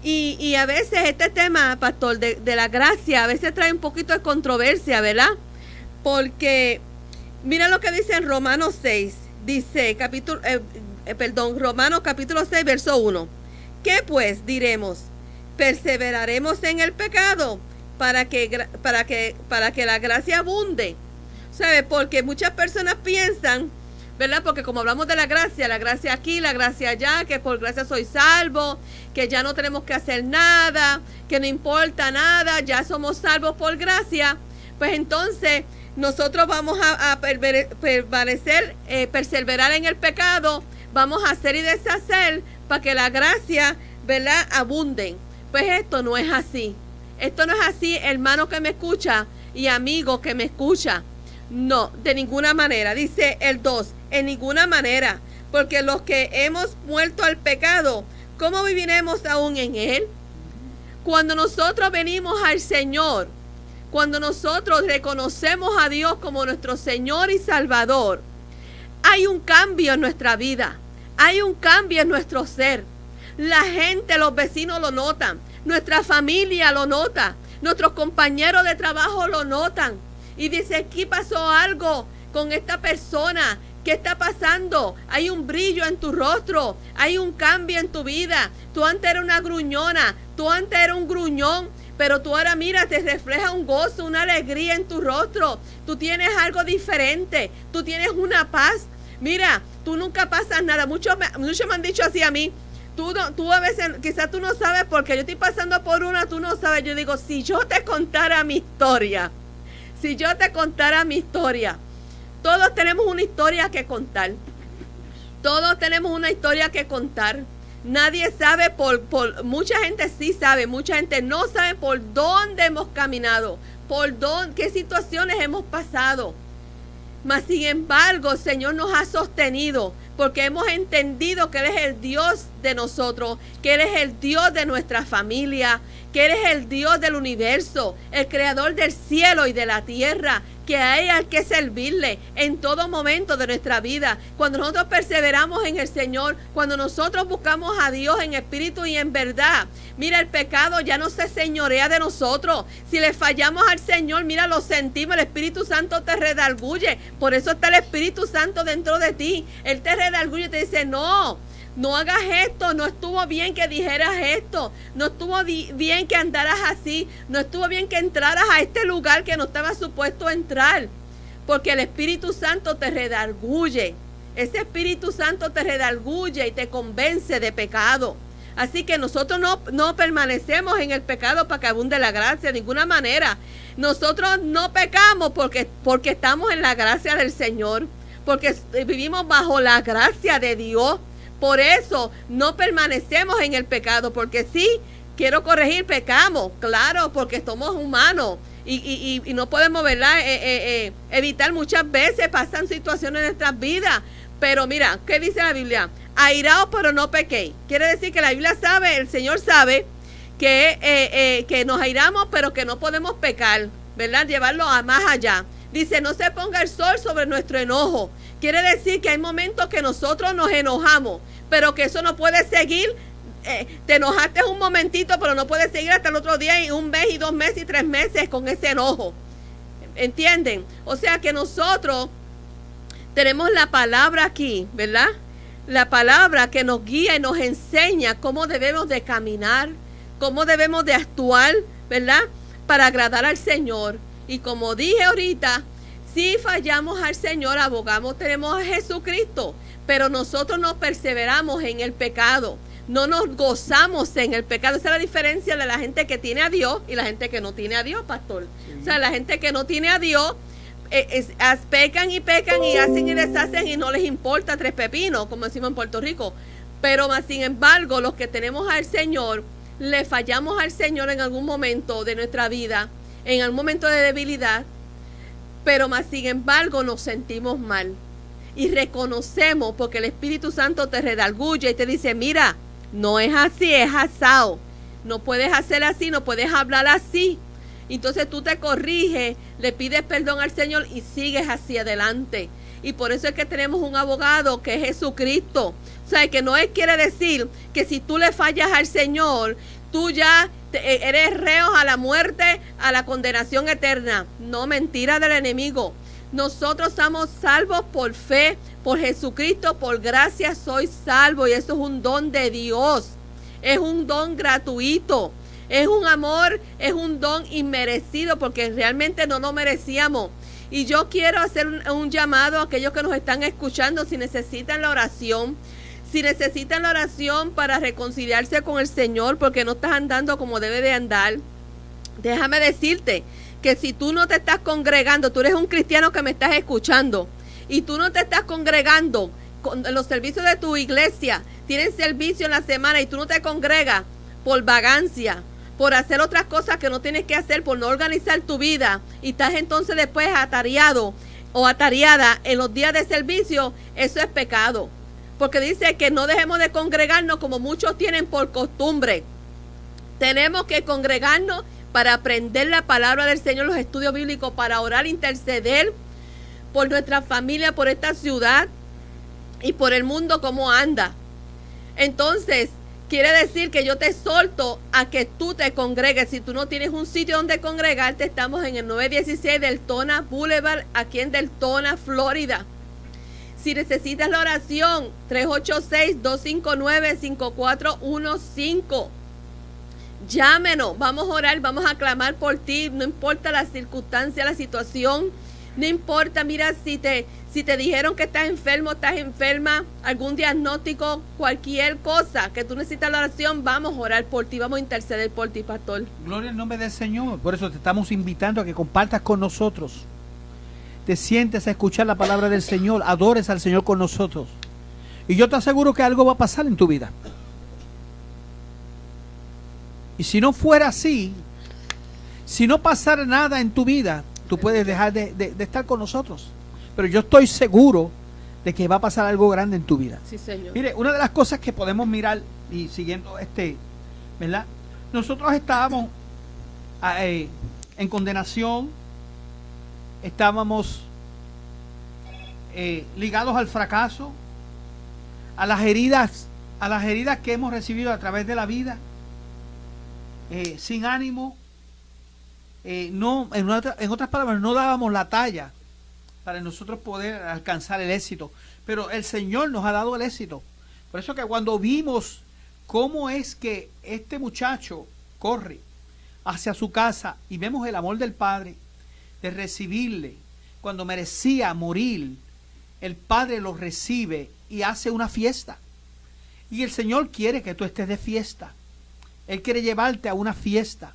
Y a veces este tema, pastor, de la gracia, a veces trae un poquito de controversia, ¿verdad? Porque mira lo que dice en Romanos 6, dice, Romanos capítulo 6, verso 1. ¿Qué pues diremos? ¿Perseveraremos en el pecado para que la gracia abunde? ¿Sabe? Porque muchas personas piensan, ¿verdad? Porque como hablamos de la gracia aquí, la gracia allá, que por gracia soy salvo, que ya no tenemos que hacer nada, que no importa nada, ya somos salvos por gracia, pues entonces nosotros vamos a perseverar en el pecado, vamos a hacer y deshacer para que la gracia, ¿verdad?, abunde. Pues esto no es así. Esto no es así, hermano que me escucha y amigo que me escucha. No, de ninguna manera. Dice el 2, en ninguna manera. Porque los que hemos muerto al pecado, ¿cómo viviremos aún en él? Cuando nosotros venimos al Señor, cuando nosotros reconocemos a Dios como nuestro Señor y Salvador, hay un cambio en nuestra vida. Hay un cambio en nuestro ser. La gente, los vecinos lo notan. Nuestra familia lo nota. Nuestros compañeros de trabajo lo notan. Y dice, aquí pasó algo con esta persona. ¿Qué está pasando? Hay un brillo en tu rostro. Hay un cambio en tu vida. Tú antes eras una gruñona. Tú antes eras un gruñón. Pero tú ahora mira, te refleja un gozo, una alegría en tu rostro. Tú tienes algo diferente. Tú tienes una paz. Mira, tú nunca pasas nada. Muchos me han dicho así a mí. Tú a veces, quizás tú no sabes porque yo estoy pasando por una, tú no sabes. Yo digo, si yo te contara mi historia. Si yo te contara mi historia. Todos tenemos una historia que contar. Todos tenemos una historia que contar. Nadie sabe mucha gente sí sabe, mucha gente no sabe por dónde hemos caminado, qué situaciones hemos pasado. Mas sin embargo, el Señor nos ha sostenido porque hemos entendido que Él es el Dios de nosotros, que Él es el Dios de nuestra familia, que Él es el Dios del universo, el creador del cielo y de la tierra, que a Él hay que servirle en todo momento de nuestra vida. Cuando nosotros perseveramos en el Señor, cuando nosotros buscamos a Dios en espíritu y en verdad, mira, el pecado ya no se señorea de nosotros. Si le fallamos al Señor, mira, lo sentimos, el Espíritu Santo te redarguye. Por eso está el Espíritu Santo dentro de ti. Él te redarguye y te dice, no hagas esto, no estuvo bien que dijeras esto, no estuvo bien que andaras así, no estuvo bien que entraras a este lugar que no estaba supuesto a entrar, porque el Espíritu Santo te redarguye, ese Espíritu Santo te redarguye y te convence de pecado. Así que nosotros no permanecemos en el pecado para que abunde la gracia de ninguna manera. Nosotros no pecamos porque estamos en la gracia del Señor, porque vivimos bajo la gracia de Dios. Por eso no permanecemos en el pecado, porque sí, quiero corregir, pecamos, claro, porque somos humanos y no podemos, ¿verdad? Evitar muchas veces, pasan situaciones en nuestras vidas. Pero mira, ¿qué dice la Biblia? Airaos, pero no pequéis. Quiere decir que la Biblia sabe, el Señor sabe que nos airamos, pero que no podemos pecar, ¿verdad? Llevarlo a más allá. Dice, no se ponga el sol sobre nuestro enojo. Quiere decir que hay momentos que nosotros nos enojamos, pero que eso no puede seguir. Te enojaste un momentito, pero no puedes seguir hasta el otro día y un mes y 2 meses y 3 meses con ese enojo. ¿Entienden? O sea que nosotros tenemos la palabra aquí, ¿verdad? La palabra que nos guía y nos enseña cómo debemos de caminar, cómo debemos de actuar, ¿verdad? Para agradar al Señor. Y como dije ahorita, si fallamos al Señor, abogamos, tenemos a Jesucristo, pero nosotros no perseveramos en el pecado, no nos gozamos en el pecado. Esa es la diferencia de la gente que tiene a Dios y la gente que no tiene a Dios, pastor. Sí. O sea, la gente que no tiene a Dios, pecan y hacen y deshacen y no les importa tres pepinos, como decimos en Puerto Rico. Pero más sin embargo, los que tenemos al Señor, le fallamos al Señor en algún momento de nuestra vida, en algún momento de debilidad, pero más sin embargo nos sentimos mal y reconocemos, porque el Espíritu Santo te redarguye y te dice, mira, no es así, es asado, no puedes hacer así, no puedes hablar así. Entonces tú te corriges, le pides perdón al Señor y sigues hacia adelante. Y por eso es que tenemos un abogado que es Jesucristo. O sea, que no quiere decir que si tú le fallas al Señor, tú ya eres reo a la muerte, a la condenación eterna. No, mentira del enemigo. Nosotros somos salvos por fe, por Jesucristo, por gracia soy salvo. Y eso es un don de Dios. Es un don gratuito. Es un amor, es un don inmerecido porque realmente no lo merecíamos. Y yo quiero hacer un llamado a aquellos que nos están escuchando, si necesitan la oración. Si necesitan la oración para reconciliarse con el Señor porque no estás andando como debe de andar, déjame decirte que si tú no te estás congregando, tú eres un cristiano que me estás escuchando y tú no te estás congregando con los servicios de tu iglesia, tienen servicio en la semana y tú no te congregas por vagancia, por hacer otras cosas que no tienes que hacer, por no organizar tu vida y estás entonces después atareado o atareada en los días de servicio, eso es pecado. Porque dice que no dejemos de congregarnos como muchos tienen por costumbre. Tenemos que congregarnos para aprender la palabra del Señor, los estudios bíblicos, para orar, interceder por nuestra familia, por esta ciudad y por el mundo como anda. Entonces, quiere decir que yo te exhorto a que tú te congregues. Si tú no tienes un sitio donde congregarte, estamos en el 916 Deltona Boulevard, aquí en Deltona, Florida. Si necesitas la oración, 386-259-5415. Llámenos, vamos a orar, vamos a clamar por ti, no importa la circunstancia, la situación, no importa, mira, si te dijeron que estás enfermo, estás enferma, algún diagnóstico, cualquier cosa que tú necesitas la oración, vamos a orar por ti, vamos a interceder por ti, pastor. Gloria al nombre del Señor. Por eso te estamos invitando a que compartas con nosotros. Te sientes a escuchar la palabra del Señor, adores al Señor con nosotros. Y yo te aseguro que algo va a pasar en tu vida. Y si no fuera así, si no pasara nada en tu vida, tú puedes dejar de estar con nosotros. Pero yo estoy seguro de que va a pasar algo grande en tu vida. Sí, Señor. Mire, una de las cosas que podemos mirar, y siguiendo ¿verdad? Nosotros estábamos en condenación, estábamos ligados al fracaso, a las heridas que hemos recibido a través de la vida, sin ánimo, no, en otras palabras, no dábamos la talla para nosotros poder alcanzar el éxito, pero el Señor nos ha dado el éxito. Por eso que cuando vimos cómo es que este muchacho corre hacia su casa y vemos el amor del Padre, de recibirle, cuando merecía morir, el Padre lo recibe y hace una fiesta. Y el Señor quiere que tú estés de fiesta. Él quiere llevarte a una fiesta.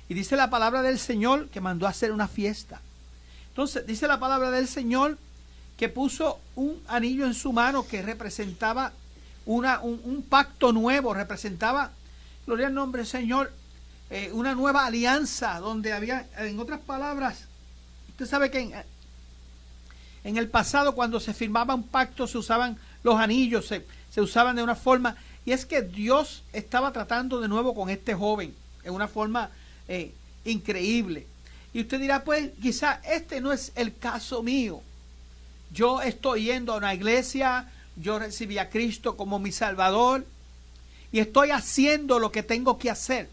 Y dice la palabra del Señor que mandó a hacer una fiesta. Entonces dice la palabra del Señor que puso un anillo en su mano que representaba un pacto nuevo, representaba, gloria al nombre del Señor, una nueva alianza donde había, en otras palabras, usted sabe que en el pasado cuando se firmaba un pacto se usaban los anillos, se usaban de una forma, y es que Dios estaba tratando de nuevo con este joven en una forma increíble. Y usted dirá, pues quizá este no es el caso mío. Yo estoy yendo a una iglesia, yo recibí a Cristo como mi Salvador y estoy haciendo lo que tengo que hacer.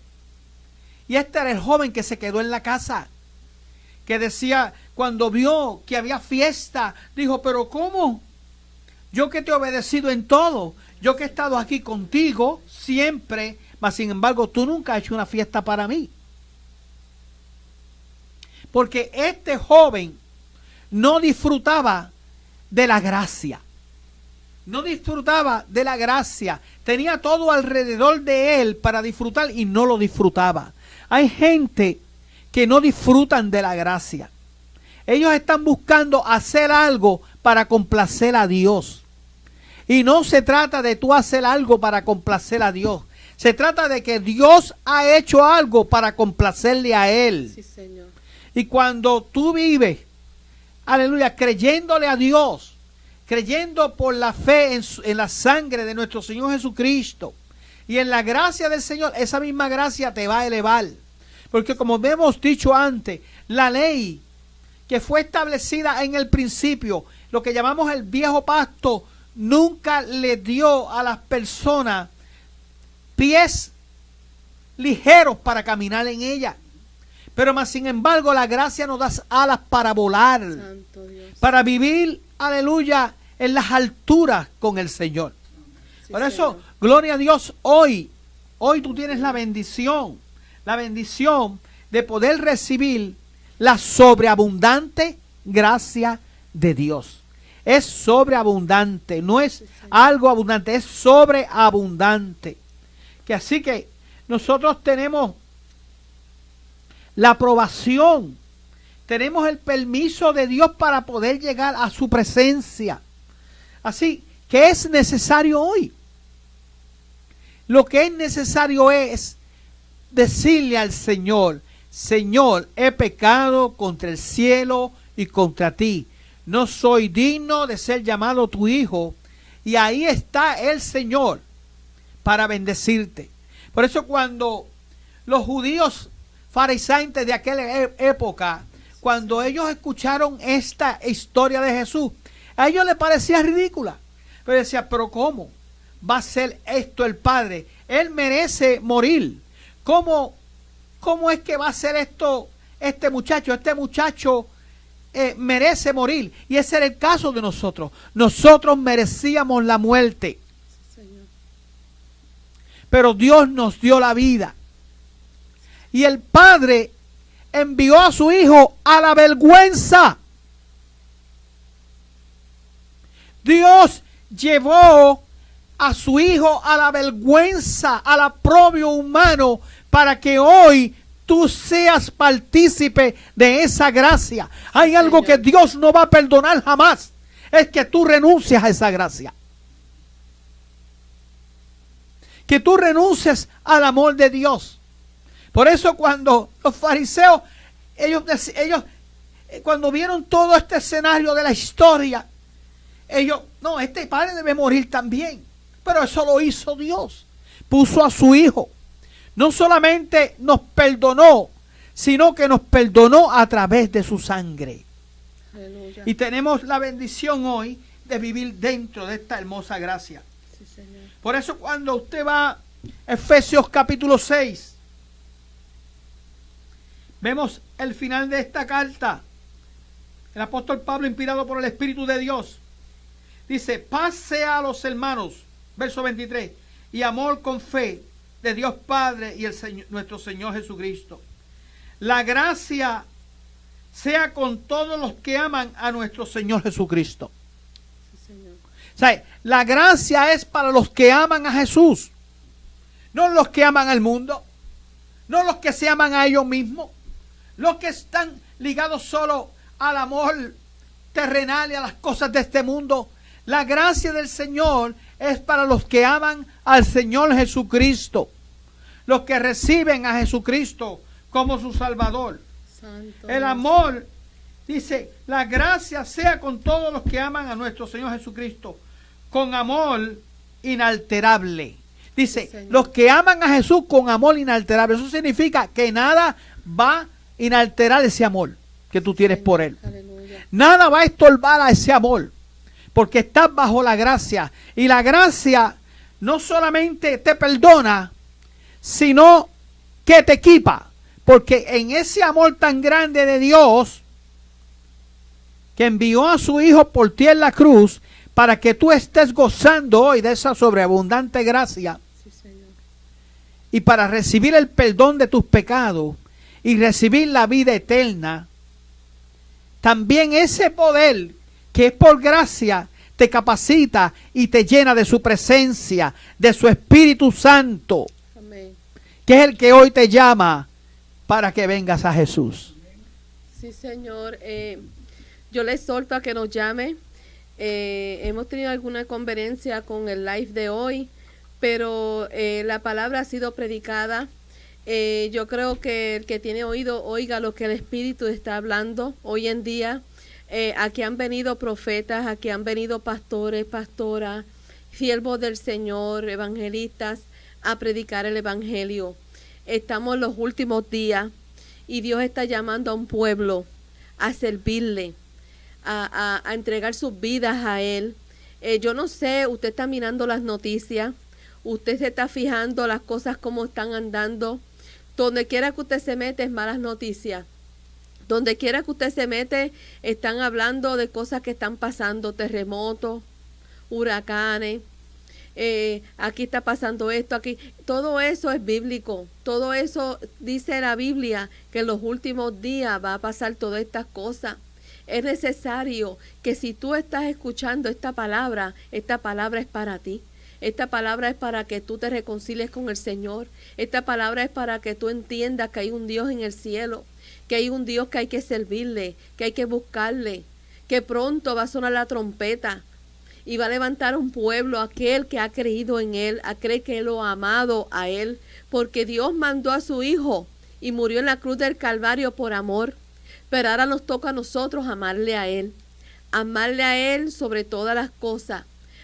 Y este era el joven que se quedó en la casa, que decía, cuando vio que había fiesta, dijo, pero ¿cómo? Yo que te he obedecido en todo, yo que he estado aquí contigo siempre, mas sin embargo tú nunca has hecho una fiesta para mí. Porque este joven no disfrutaba de la gracia. No disfrutaba de la gracia. Tenía todo alrededor de él para disfrutar y no lo disfrutaba. Hay gente que no disfrutan de la gracia. Ellos están buscando hacer algo para complacer a Dios. Y no se trata de tú hacer algo para complacer a Dios. Se trata de que Dios ha hecho algo para complacerle a Él. Sí, Señor. Y cuando tú vives, aleluya, creyéndole a Dios, creyendo por la fe en la sangre de nuestro Señor Jesucristo y en la gracia del Señor, esa misma gracia te va a elevar. Porque como hemos dicho antes, la ley que fue establecida en el principio, lo que llamamos el viejo pacto, nunca le dio a las personas pies ligeros para caminar en ella. Pero más sin embargo la gracia nos da alas para volar, Santo Dios. Para vivir, aleluya, en las alturas con el Señor. Sí, Por eso, Señor. gloria a Dios, hoy tú tienes la bendición de poder recibir la sobreabundante gracia de Dios. Es sobreabundante, no es algo abundante, es sobreabundante. Que así que nosotros tenemos la aprobación, tenemos el permiso de Dios para poder llegar a su presencia. Así que es necesario hoy. Lo que es necesario es decirle al Señor, Señor, he pecado contra el cielo y contra ti. No soy digno de ser llamado tu hijo. Y ahí está el Señor para bendecirte. Por eso cuando los judíos fariseos de aquella época, cuando ellos escucharon esta historia de Jesús, a ellos les parecía ridícula. Pero decían, pero ¿cómo va a ser esto el Padre? Él merece morir. ¿Cómo es que va a ser esto este muchacho? Este muchacho merece morir. Y ese era el caso de nosotros. Nosotros merecíamos la muerte. Señor. Pero Dios nos dio la vida. Y el Padre envió a su Hijo a la vergüenza. Dios llevó a su Hijo a la vergüenza, al aprobio humano, para que hoy tú seas partícipe de esa gracia. Hay algo que Dios no va a perdonar jamás, es que tú renuncias a esa gracia. Que tú renuncies al amor de Dios. Por eso cuando los fariseos, ellos cuando vieron todo este escenario de la historia, no, este padre debe morir también. Pero eso lo hizo Dios. Puso a su Hijo. No solamente nos perdonó, sino que nos perdonó a través de su sangre. Aleluya. Y tenemos la bendición hoy de vivir dentro de esta hermosa gracia. Sí, Señor. Por eso cuando usted va a Efesios capítulo 6, vemos el final de esta carta. El apóstol Pablo, inspirado por el Espíritu de Dios, dice, paz sea a los hermanos, verso 23, y amor con fe de Dios Padre y nuestro Señor Jesucristo. La gracia sea con todos los que aman a nuestro Señor Jesucristo. Sí, Señor. O sea, la gracia es para los que aman a Jesús, no los que aman al mundo, no los que se aman a ellos mismos, los que están ligados solo al amor terrenal y a las cosas de este mundo. La gracia del Señor es para los que aman al Señor Jesucristo, los que reciben a Jesucristo como su Salvador. Santo El Dios. amor, dice, la gracia sea con todos los que aman a nuestro Señor Jesucristo, con amor inalterable. Dice, Sí, los que aman a Jesús con amor inalterable. Eso significa que nada va a inalterar ese amor que tú tienes por Él. Aleluya. Nada va a estorbar a ese amor, porque estás bajo la gracia. Y la gracia no solamente te perdona, sino que te equipa. Porque en ese amor tan grande de Dios, que envió a su Hijo por ti en la cruz para que tú estés gozando hoy de esa sobreabundante gracia. Sí, Señor. Y para recibir el perdón de tus pecados y recibir la vida eterna, también ese poder que es por gracia te capacita y te llena de su presencia, de su Espíritu Santo, Amén. que es el que hoy te llama para que vengas a Jesús. Sí, Señor. Yo le exhorto a que nos llame. Hemos tenido alguna conferencia con el live de hoy, pero la palabra ha sido predicada. Yo creo que el que tiene oído oiga lo que el Espíritu está hablando hoy en día. Aquí han venido profetas, aquí han venido pastores, pastoras, siervos del Señor, evangelistas, a predicar el Evangelio. Estamos en los últimos días y Dios está llamando a un pueblo a servirle, a entregar sus vidas a Él. Yo no sé, usted está mirando las noticias, usted se está fijando las cosas como están andando. Donde quiera que usted se mete es malas noticias. Donde quiera que usted se mete, están hablando de cosas que están pasando, terremotos, huracanes, aquí está pasando esto, aquí. Todo eso es bíblico, todo eso dice la Biblia, que en los últimos días va a pasar todas estas cosas. Es necesario que si tú estás escuchando esta palabra es para ti. Esta palabra es para que tú te reconcilies con el Señor. Esta palabra es para que tú entiendas que hay un Dios en el cielo, que hay un Dios que hay que servirle, que hay que buscarle, que pronto va a sonar la trompeta y va a levantar un pueblo, aquel que ha creído en Él, aquel que lo ha amado a Él, porque Dios mandó a su Hijo y murió en la cruz del Calvario por amor, pero ahora nos toca a nosotros amarle a Él sobre todas las cosas,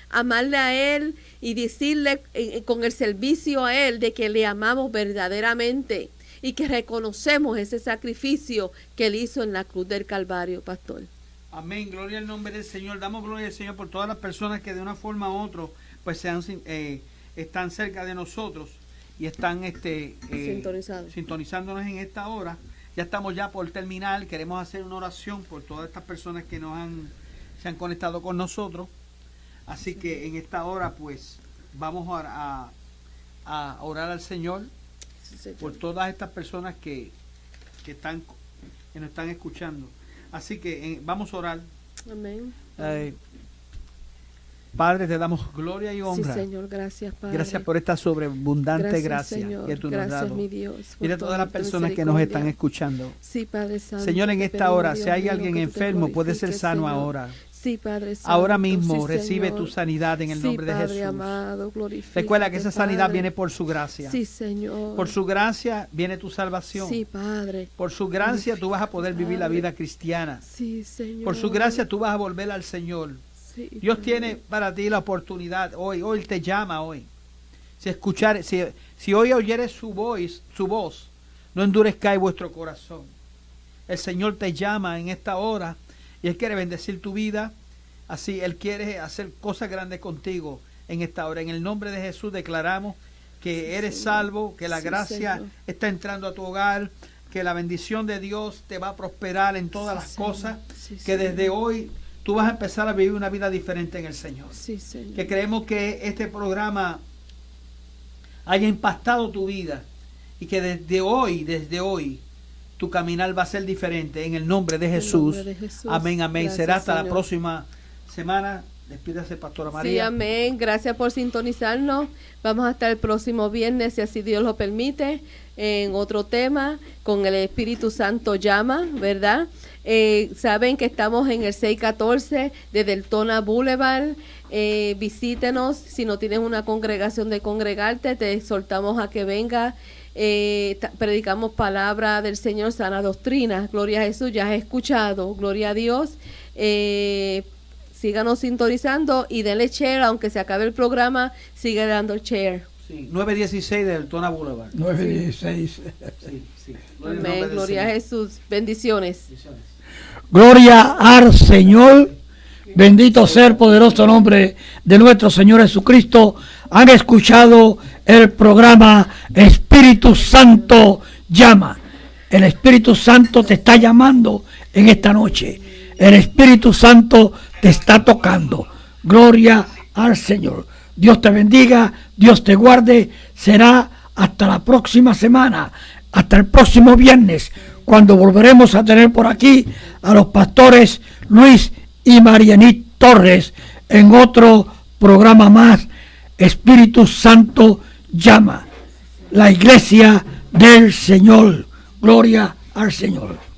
amarle a Él y decirle con el servicio a Él de que le amamos verdaderamente y que reconocemos ese sacrificio que Él hizo en la cruz del Calvario, pastor. Amén, gloria al nombre del Señor. Damos gloria al Señor por todas las personas que de una forma u otra pues están cerca de nosotros y están sintonizándonos en esta hora. Ya estamos ya por terminar. Queremos hacer una oración por todas estas personas que se han conectado con nosotros. Así que en esta hora pues vamos a orar al Señor por todas estas personas que nos están escuchando. Así que vamos a orar. Amén. Padre, te damos gloria y honra. Sí, Señor, gracias, Padre. Gracias por esta sobreabundante gracia que tú nos has dado. Mi Dios, mira todas las personas que nos están escuchando. Sí, Padre Santo. Señor, en esta hora, si hay alguien enfermo, puede ser sano ahora. Sí, Padre Santo. Ahora mismo sí, recibe Señor. Tu sanidad en el nombre de Padre Jesús. Amado, recuerda que esa sanidad Padre. viene por su gracia. Sí, Señor. Por su gracia viene tu salvación. Sí, Padre. Por su gracia tú vas a poder vivir la vida cristiana. Sí, Señor. Por su gracia tú vas a volver al Señor. Sí, Dios Padre. tiene para ti la oportunidad hoy te llama hoy. Si hoy oyeres su voz, no endurezcáis vuestro corazón. El Señor te llama en esta hora y Él quiere bendecir tu vida. Así Él quiere hacer cosas grandes contigo en esta hora. En el nombre de Jesús declaramos que eres Señor. Salvo, que la Sí, gracia Señor. está entrando a tu hogar, que la bendición de Dios te va a prosperar en todas las Señor. cosas, Sí, que Señor. desde hoy tú vas a empezar a vivir una vida diferente en el Señor. Sí, Señor. Que creemos que este programa haya impactado tu vida y que desde hoy, tu caminar va a ser diferente en el nombre de Jesús. En el nombre de Jesús. Amén, amén. Gracias, Será hasta la Señor. próxima semana. Despídase, Pastora María. Sí, amén. Gracias por sintonizarnos. Vamos a estar el próximo viernes, si así Dios lo permite, en otro tema, con el Espíritu Santo llama, ¿verdad? Saben que estamos en el 614 de Deltona Boulevard. Visítenos. Si no tienes una congregación de congregarte, te exhortamos a que venga. Predicamos palabra del Señor, sana doctrina. Gloria a Jesús, ya has escuchado. Gloria a Dios. Síganos sintonizando y denle share, aunque se acabe el programa, sigue dando share. Sí, 916 de Deltona Boulevard. 916. Sí. Amén, gloria a Jesús. Bendiciones. Gloria al Señor. Bendito sea el poderoso nombre de nuestro Señor Jesucristo. Han escuchado el programa Espíritu Santo llama. El Espíritu Santo te está llamando en esta noche. El Espíritu Santo te está tocando. Gloria al Señor. Dios te bendiga, Dios te guarde. Será hasta la próxima semana, hasta el próximo viernes, cuando volveremos a tener por aquí a los pastores Luis y Marianit Torres en otro programa más. Espíritu Santo llama. La iglesia del Señor. Gloria al Señor.